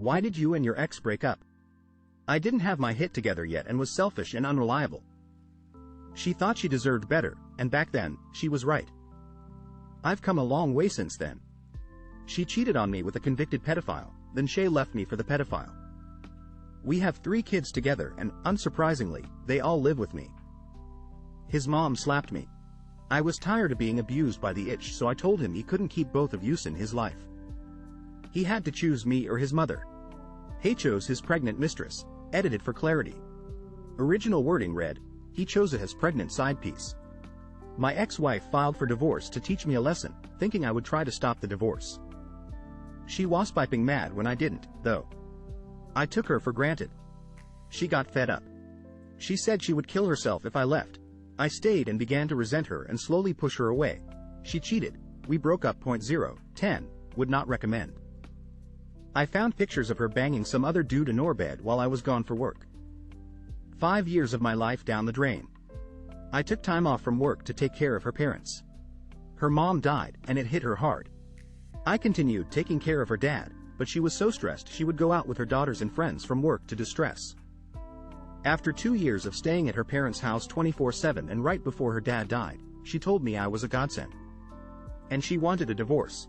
Why did you and your ex break up? I didn't have my hit together yet and was selfish and unreliable. She thought she deserved better, and back then, she was right. I've come a long way since then. She cheated on me with a convicted pedophile, then Shay left me for the pedophile. We have 3 kids together and, unsurprisingly, they all live with me. His mom slapped me. I was tired of being abused by the itch, so I told him he couldn't keep both of us in his life. He had to choose me or his mother. He chose his pregnant mistress, edited for clarity. Original wording read, he chose his pregnant side piece. My ex-wife filed for divorce to teach me a lesson, thinking I would try to stop the divorce. She was piping mad when I didn't, though. I took her for granted. She got fed up. She said she would kill herself if I left. I stayed and began to resent her and slowly push her away. She cheated. We broke up. 10, would not recommend. I found pictures of her banging some other dude in our bed while I was gone for work. 5 years of my life down the drain. I took time off from work to take care of her parents. Her mom died, and it hit her hard. I continued taking care of her dad, but she was so stressed she would go out with her daughters and friends from work to distress. After 2 years of staying at her parents' house 24/7 and right before her dad died, she told me I was a godsend. And she wanted a divorce.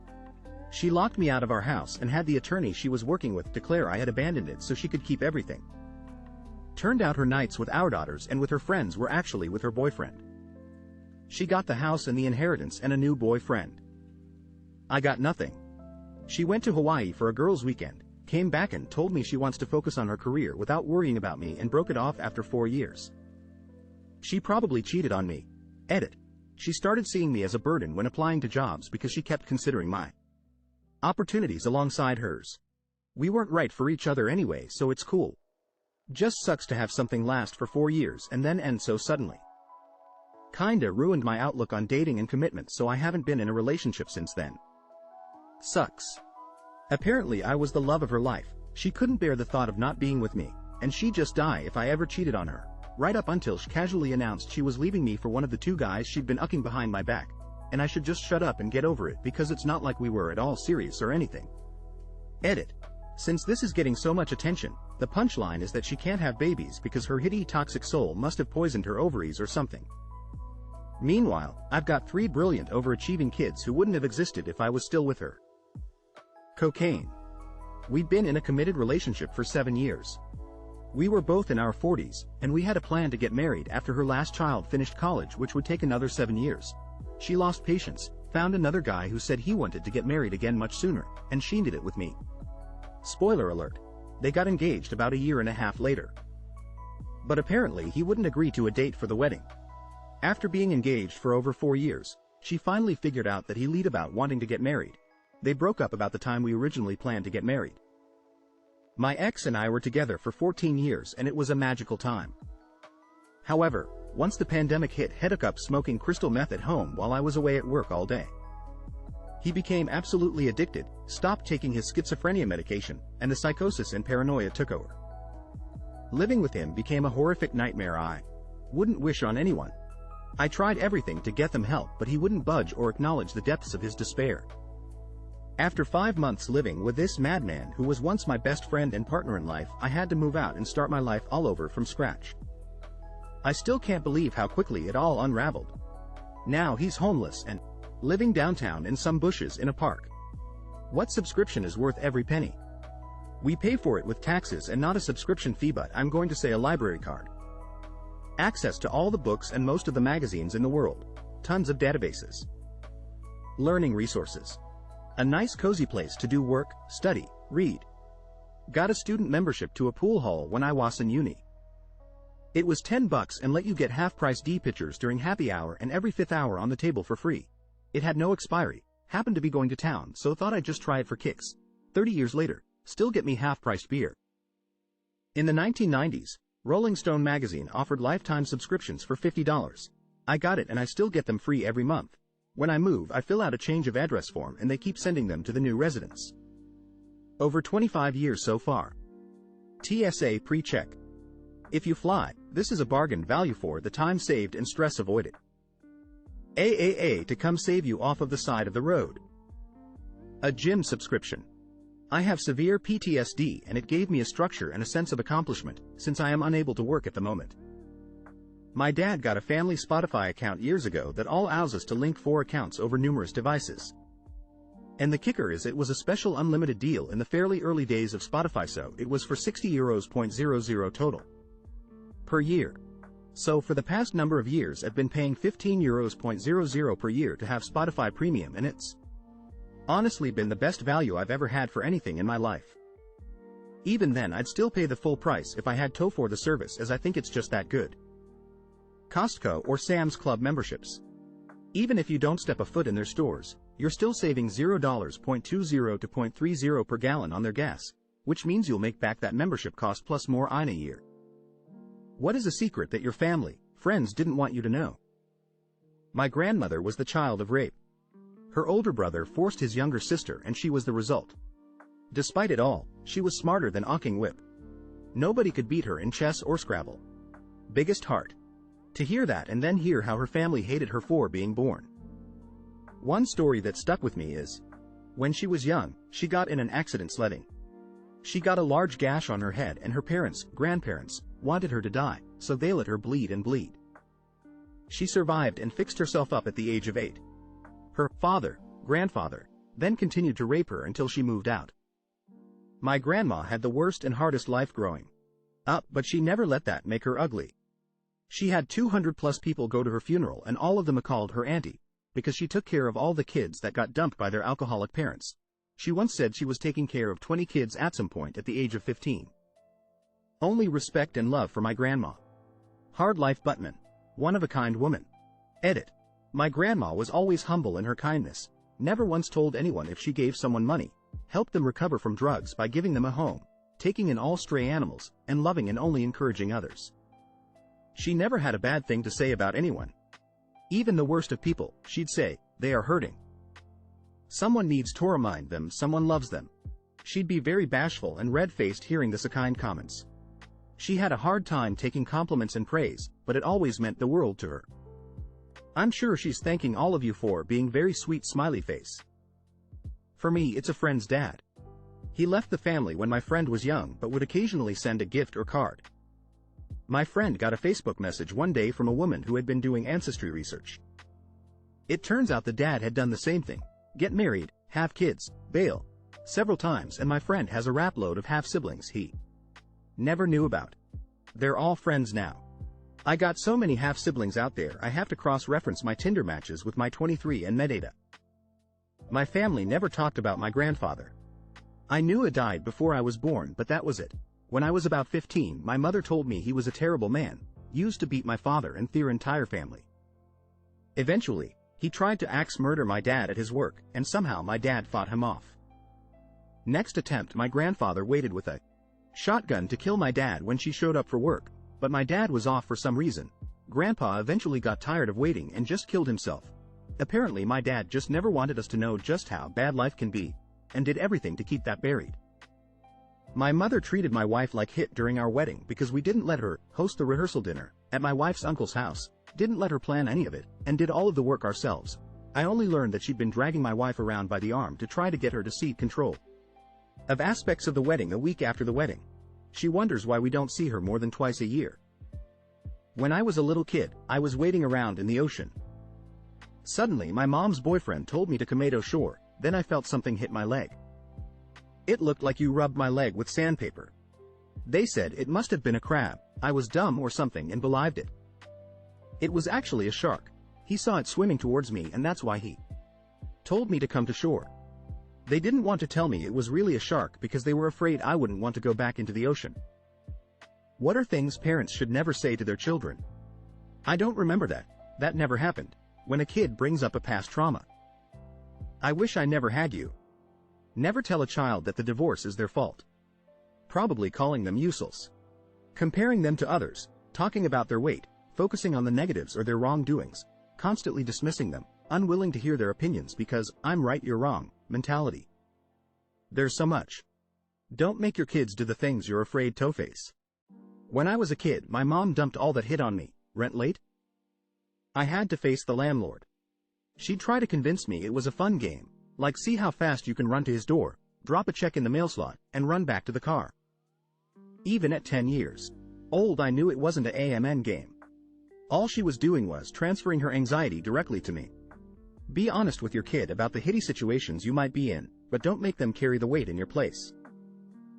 She locked me out of our house and had the attorney she was working with declare I had abandoned it so she could keep everything. Turned out her nights with our daughters and with her friends were actually with her boyfriend. She got the house and the inheritance and a new boyfriend. I got nothing. She went to Hawaii for a girls' weekend, came back and told me she wants to focus on her career without worrying about me and broke it off after 4 years. She probably cheated on me. Edit. She started seeing me as a burden when applying to jobs because she kept considering my opportunities alongside hers. We weren't right for each other anyway, so it's cool. Just sucks to have something last for 4 years and then end so suddenly. Kinda ruined my outlook on dating and commitment, so I haven't been in a relationship since then. Sucks. Apparently I was the love of her life. She couldn't bear the thought of not being with me, and she'd just die if I ever cheated on her, right up until she casually announced she was leaving me for one of the 2 guys she'd been ucking behind my back, and I should just shut up and get over it because it's not like we were at all serious or anything. Edit. Since this is getting so much attention, the punchline is that she can't have babies because her hideous toxic soul must have poisoned her ovaries or something. Meanwhile, I've got 3 brilliant overachieving kids who wouldn't have existed if I was still with her. Cocaine. We'd been in a committed relationship for 7 years. We were both in our 40s, and we had a plan to get married after her last child finished college, which would take another 7 years. She lost patience, found another guy who said he wanted to get married again much sooner, and she did it with me. Spoiler alert. They got engaged about a year and a half later. But apparently he wouldn't agree to a date for the wedding. After being engaged for over 4 years, she finally figured out that he lied about wanting to get married. They broke up about the time we originally planned to get married. My ex and I were together for 14 years and it was a magical time. However, once the pandemic hit, he took up smoking crystal meth at home while I was away at work all day. He became absolutely addicted, stopped taking his schizophrenia medication, and the psychosis and paranoia took over. Living with him became a horrific nightmare I wouldn't wish on anyone. I tried everything to get them help, but he wouldn't budge or acknowledge the depths of his despair. After 5 months living with this madman who was once my best friend and partner in life, I had to move out and start my life all over from scratch. I still can't believe how quickly it all unraveled. Now he's homeless and living downtown in some bushes in a park. What subscription is worth every penny? We pay for it with taxes and not a subscription fee, but I'm going to say a library card. Access to all the books and most of the magazines in the world. Tons of databases. Learning resources. A nice cozy place to do work, study, read. Got a student membership to a pool hall when I was in uni. It was $10 and let you get half-price D pictures during happy hour and every 5th hour on the table for free. It had no expiry, happened to be going to town, so thought I'd just try it for kicks. 30 years later, still get me half-priced beer. In the 1990s, Rolling Stone magazine offered lifetime subscriptions for $50. I got it and I still get them free every month. When I move, I fill out a change of address form and they keep sending them to the new residence. Over 25 years so far. TSA pre-check. If you fly, this is a bargain value for the time saved and stress avoided. AAA to come save you off of the side of the road. A gym subscription. I have severe PTSD and it gave me a structure and a sense of accomplishment, since I am unable to work at the moment. My dad got a family Spotify account years ago that allows us to link 4 accounts over numerous devices. And the kicker is it was a special unlimited deal in the fairly early days of Spotify, so it was for €60.00 total per year. So for the past number of years I've been paying €15.00 per year to have Spotify Premium, and it's honestly been the best value I've ever had for anything in my life. Even then I'd still pay the full price if I had to for the service, as I think it's just that good. Costco or Sam's Club memberships. Even if you don't step a foot in their stores, you're still saving $0.20 to $0.30 per gallon on their gas, which means you'll make back that membership cost plus more in a year. What is a secret that your family, friends didn't want you to know? My grandmother was the child of rape. Her older brother forced his younger sister and she was the result. Despite it all, she was smarter than Ocking Whip. Nobody could beat her in chess or Scrabble. Biggest heart. To hear that and then hear how her family hated her for being born. One story that stuck with me is, when she was young, she got in an accident sledding. She got a large gash on her head and her parents, grandparents, wanted her to die, so they let her bleed and bleed. She survived and fixed herself up at the age of 8. Her father, grandfather, then continued to rape her until she moved out. My grandma had the worst and hardest life growing up, but she never let that make her ugly. She had 200+ people go to her funeral and all of them called her auntie, because she took care of all the kids that got dumped by their alcoholic parents. She once said she was taking care of 20 kids at some point at the age of 15. Only respect and love for my grandma. Hard life Buttman. One-of-a-kind woman. Edit. My grandma was always humble in her kindness, never once told anyone if she gave someone money, helped them recover from drugs by giving them a home, taking in all stray animals, and loving and only encouraging others. She never had a bad thing to say about anyone. Even the worst of people, she'd say, they are hurting. Someone needs to remind them someone loves them. She'd be very bashful and red-faced hearing the kind comments. She had a hard time taking compliments and praise, but it always meant the world to her. I'm sure she's thanking all of you for being very sweet smiley face. For me, it's a friend's dad. He left the family when my friend was young but would occasionally send a gift or card. My friend got a Facebook message one day from a woman who had been doing ancestry research. It turns out the dad had done the same thing, get married, have kids, bail, several times, and my friend has a rap load of half-siblings he never knew about. They're all friends now. I got so many half-siblings out there I have to cross-reference my Tinder matches with my 23 and metadata. My family never talked about my grandfather. I knew he died before I was born, but that was it. When I was about 15, my mother told me he was a terrible man, used to beat my father and their entire family. Eventually, he tried to axe murder my dad at his work, and somehow my dad fought him off. Next attempt, my grandfather waited with a shotgun to kill my dad when she showed up for work, but my dad was off for some reason. Grandpa eventually got tired of waiting and just killed himself. Apparently my dad just never wanted us to know just how bad life can be, and did everything to keep that buried. My mother treated my wife like hit during our wedding because we didn't let her host the rehearsal dinner at my wife's uncle's house, didn't let her plan any of it, and did all of the work ourselves. I only learned that she'd been dragging my wife around by the arm to try to get her to cede control of aspects of the wedding a week after the wedding. She wonders why we don't see her more than twice a year. When I was a little kid, I was wading around in the ocean. Suddenly my mom's boyfriend told me to come to shore, then I felt something hit my leg. It looked like you rubbed my leg with sandpaper. They said it must have been a crab. I was dumb or something and believed it. It was actually a shark. He saw it swimming towards me and that's why he told me to come to shore. They didn't want to tell me it was really a shark because they were afraid I wouldn't want to go back into the ocean. What are things parents should never say to their children? I don't remember that. That never happened. When a kid brings up a past trauma. I wish I never had you. Never tell a child that the divorce is their fault. Probably calling them useless. Comparing them to others, talking about their weight, focusing on the negatives or their wrongdoings, constantly dismissing them, unwilling to hear their opinions because, I'm right you're wrong, mentality. There's so much. Don't make your kids do the things you're afraid to face. When I was a kid, my mom dumped all that hit on me, rent late? I had to face the landlord. She'd try to convince me it was a fun game, like see how fast you can run to his door, drop a check in the mail slot, and run back to the car. Even at 10 years old, I knew it wasn't a AMN game. All she was doing was transferring her anxiety directly to me. Be honest with your kid about the hitty situations you might be in, but don't make them carry the weight in your place.